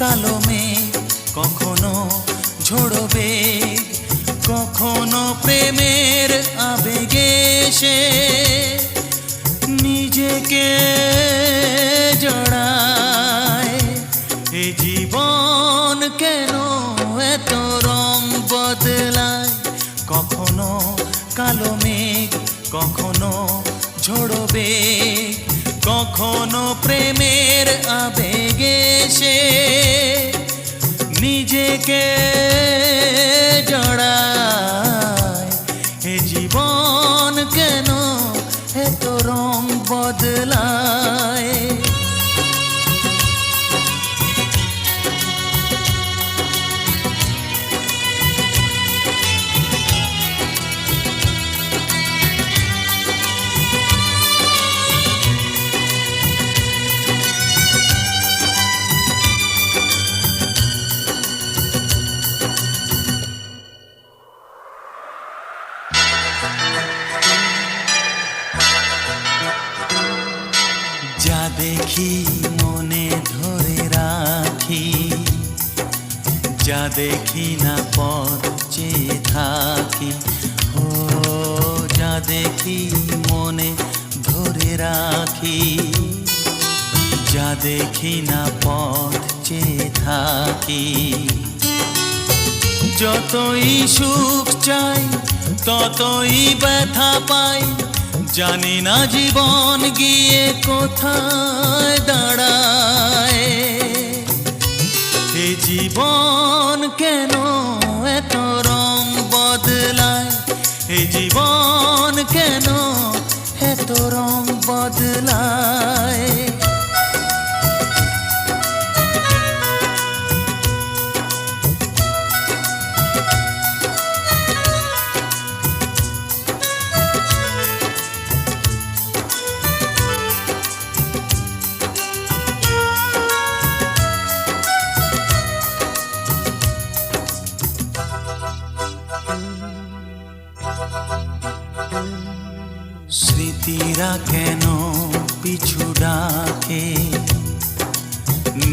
কালো মেঘ, কখনো ঝোড়বে, কখনো প্রেমের আবেগে সে নিজেকে জড়ায়। এই জীবন কেন এত রং বদলায়? কখনো কালো মেঘ, কখনো ঝোড়বে, কখনো প্রেমের আবেগে সে নিজেকে জড়ায়। এ জীবন কেন এত রং বদলায়? যা দেখি মনে ধরে রাখি, যা দেখি না পথ চেয়ে থাকি। ও যা দেখি মনে ধরে রাখি, যা দেখি না পথ চেয়ে থাকি। যতই সুখ চাই ততই ব্যথা পাই, জানি না জীবন গিয়ে কোথায় দাঁড়ায়। এ জীবন কেন এত রং বদলায়? এ জীবন কেন এত রং বদলায়? স্মৃতিরা কেন পিছু ডাকে?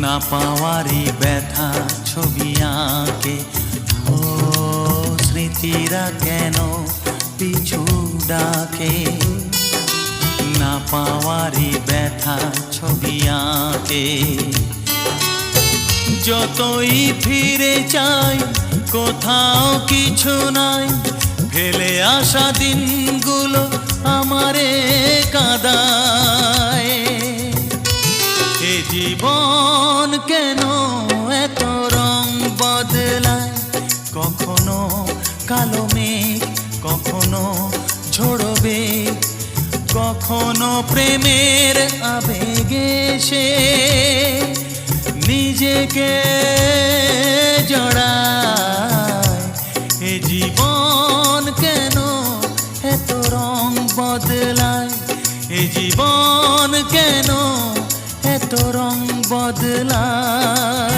না পাওয়ারই ব্যথা ছবি আঁকে। ও স্মৃতিরা কেন পিছু ডাকে? না পাওয়ারই ব্যথা ছবি আঁকে। যতই ফিরে চাই কোথাও কিছু নাই, ফেলে আসা দিনগুলো আমারে কাঁদায়। এ জীবন কেন এত রং বদলায়? কখনো কালো মেঘ, কখনো ঝোড়বে, কখনো প্রেমের আবেগে সে নিজেকে জড়ায়। এ জীবন কেন এত রং বদলায়? এ জীবন কেন এত রং বদলায়?